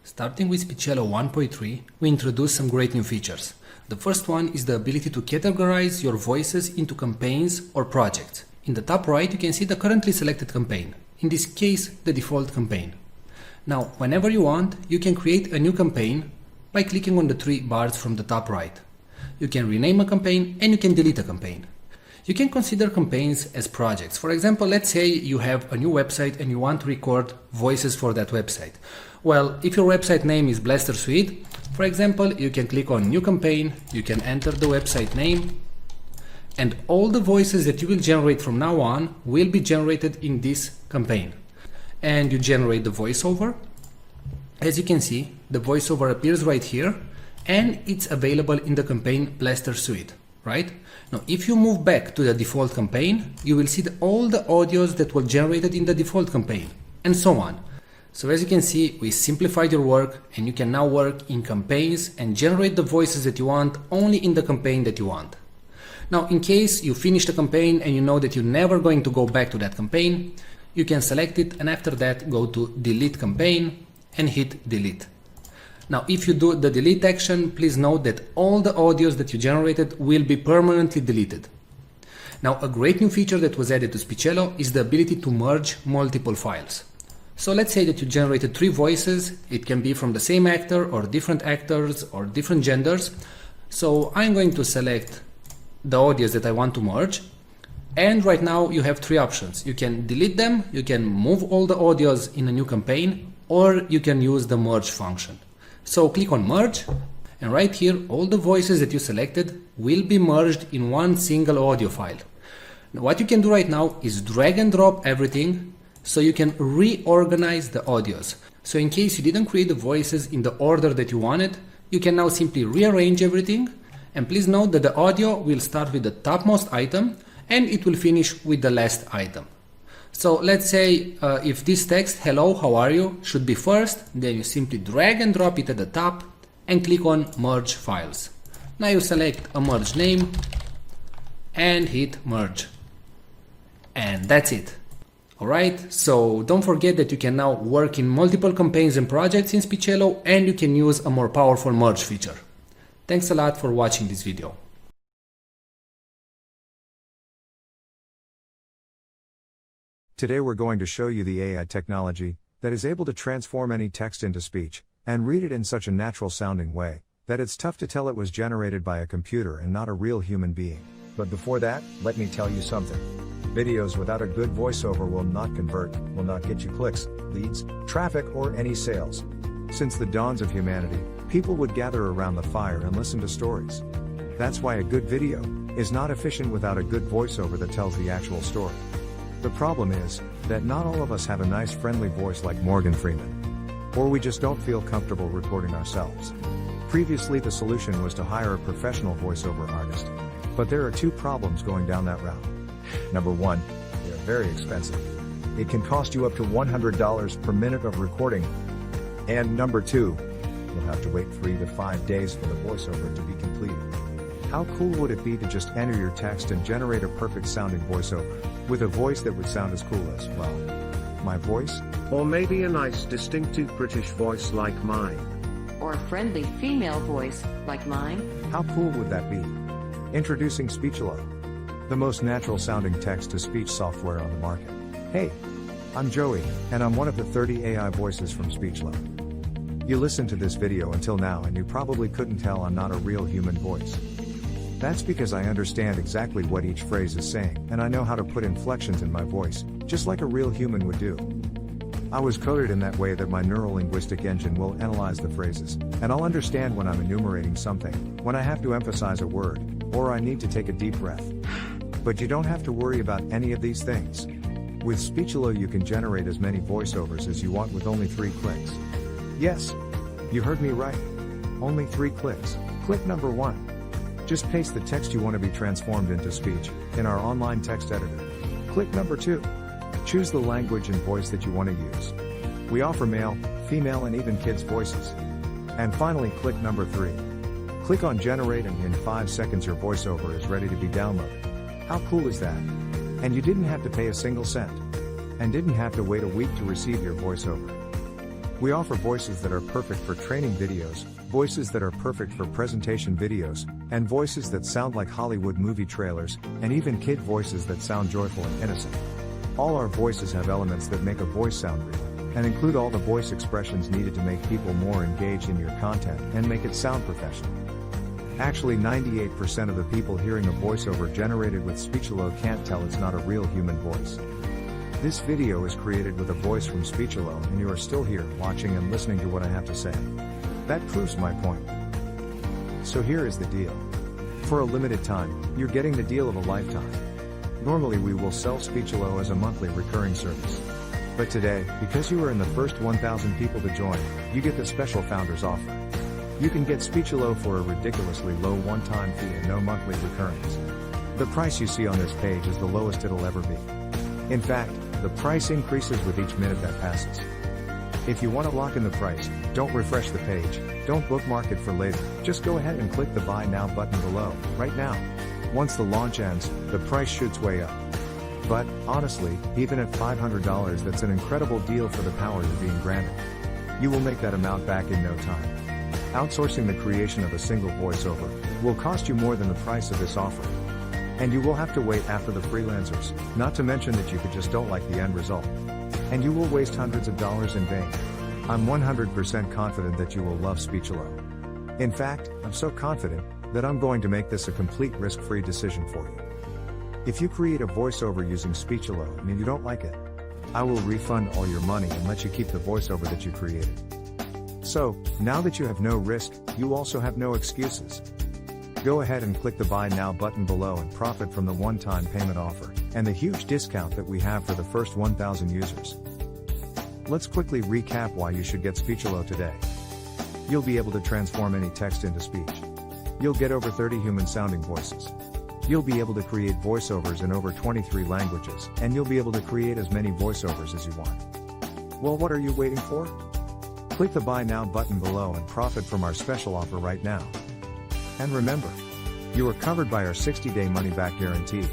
Starting with Speechelo 1.3, we introduced some great new features. The first one is the ability to categorize your voices into campaigns or projects. In the top right, you can see the currently selected campaign, in this case, the default campaign. Now, whenever you want, you can create a new campaign by clicking on the three bars from the top right. You can rename a campaign and you can delete a campaign. You can consider campaigns as projects. For example, let's say you have a new website and you want to record voices for that website. Well, if your website name is Blaster Suite, for example, you can click on New Campaign, you can enter the website name, and all the voices that you will generate from now on will be generated in this campaign. And you generate the voiceover. As you can see, the voiceover appears right here, and it's available in the campaign Blaster Suite, right? Now, if you move back to the default campaign, you will see all the audios that were generated in the default campaign, and so on. So as you can see, we simplified your work, and you can now work in campaigns and generate the voices that you want only in the campaign that you want. Now, in case you finish the campaign and you know that you're never going to go back to that campaign, you can select it and after that go to Delete Campaign and hit Delete. Now, if you do the delete action, please note that all the audios that you generated will be permanently deleted. Now, a great new feature that was added to Speechelo is the ability to merge multiple files. So let's say that you generated 3 voices. It can be from the same actor or different actors or different genders. So I'm going to select the audios that I want to merge. And right now you have 3 options. You can delete them, you can move all the audios in a new campaign, or you can use the merge function. So click on merge, and right here all the voices that you selected will be merged in one single audio file. Now, what you can do right now is drag and drop everything so you can reorganize the audios. So in case you didn't create the voices in the order that you wanted, you can now simply rearrange everything. And please note that the audio will start with the topmost item and it will finish with the last item. So let's say if this text, hello, how are you, should be first, then you simply drag and drop it at the top and click on merge files. Now you select a merge name and hit merge. And that's it. Alright, so don't forget that you can now work in multiple campaigns and projects in Speechelo, and you can use a more powerful merge feature. Thanks a lot for watching this video. Today we're going to show you the AI technology that is able to transform any text into speech and read it in such a natural sounding way that it's tough to tell it was generated by a computer and not a real human being. But before that, let me tell you something. Videos without a good voiceover will not convert, will not get you clicks, leads, traffic, or any sales. Since the dawns of humanity, people would gather around the fire and listen to stories. That's why a good video is not efficient without a good voiceover that tells the actual story. The problem is that not all of us have a nice friendly voice like Morgan Freeman. Or we just don't feel comfortable recording ourselves. Previously the solution was to hire a professional voiceover artist. But there are 2 problems going down that route. Number 1, they are very expensive. It can cost you up to $100 per minute of recording. And number 2, you'll have to wait 3 to 5 days for the voiceover to be completed. How cool would it be to just enter your text and generate a perfect sounding voiceover, with a voice that would sound as cool as, well, my voice? Or maybe a nice distinctive British voice like mine. Or a friendly female voice like mine. How cool would that be? Introducing Speechelo, the most natural sounding text-to-speech software on the market. Hey, I'm Joey, and I'm one of the 30 AI voices from Speechelo. You listened to this video until now and you probably couldn't tell I'm not a real human voice. That's because I understand exactly what each phrase is saying, and I know how to put inflections in my voice, just like a real human would do. I was coded in that way that my neurolinguistic engine will analyze the phrases, and I'll understand when I'm enumerating something, when I have to emphasize a word, or I need to take a deep breath. But you don't have to worry about any of these things. With Speechelo you can generate as many voiceovers as you want with only 3 clicks. Yes, you heard me right. Only 3 clicks. Click number 1. Just paste the text you want to be transformed into speech in our online text editor. Click number 2. Choose the language and voice that you want to use. We offer male, female, and even kids' voices. And finally, click number 3. Click on generate and in 5 seconds your voiceover is ready to be downloaded. How cool is that? And you didn't have to pay a single cent. And didn't have to wait a week to receive your voiceover. We offer voices that are perfect for training videos, voices that are perfect for presentation videos, and voices that sound like Hollywood movie trailers, and even kid voices that sound joyful and innocent. All our voices have elements that make a voice sound real, and include all the voice expressions needed to make people more engaged in your content and make it sound professional. Actually, 98% of the people hearing a voiceover generated with Speechelo can't tell it's not a real human voice. This video is created with a voice from Speechelo, and you are still here watching and listening to what I have to say. That proves my point. So here is the deal. For a limited time, you're getting the deal of a lifetime. Normally we will sell Speechelo as a monthly recurring service. But today, because you are in the first 1,000 people to join, you get the special founders offer. You can get Speechelo for a ridiculously low one-time fee and no monthly recurrings. The price you see on this page is the lowest it'll ever be. In fact, the price increases with each minute that passes. If you want to lock in the price, don't refresh the page, don't bookmark it for later, just go ahead and click the Buy Now button below, right now. Once the launch ends, the price shoots way up. But, honestly, even at $500 that's an incredible deal for the power you're being granted. You will make that amount back in no time. Outsourcing the creation of a single voiceover will cost you more than the price of this offer. And you will have to wait after the freelancers, not to mention that you just don't like the end result. And you will waste hundreds of dollars in vain. I'm 100% confident that you will love Speechelo. In fact, I'm so confident that I'm going to make this a complete risk-free decision for you. If you create a voiceover using Speechelo and you don't like it, I will refund all your money and let you keep the voiceover that you created. So, now that you have no risk, you also have no excuses. Go ahead and click the Buy Now button below and profit from the one-time payment offer, and the huge discount that we have for the first 1,000 users. Let's quickly recap why you should get Speechelo today. You'll be able to transform any text into speech. You'll get over 30 human-sounding voices. You'll be able to create voiceovers in over 23 languages, and you'll be able to create as many voiceovers as you want. Well, what are you waiting for? Click the Buy Now button below and profit from our special offer right now. And remember, you are covered by our 60-day money-back guarantee.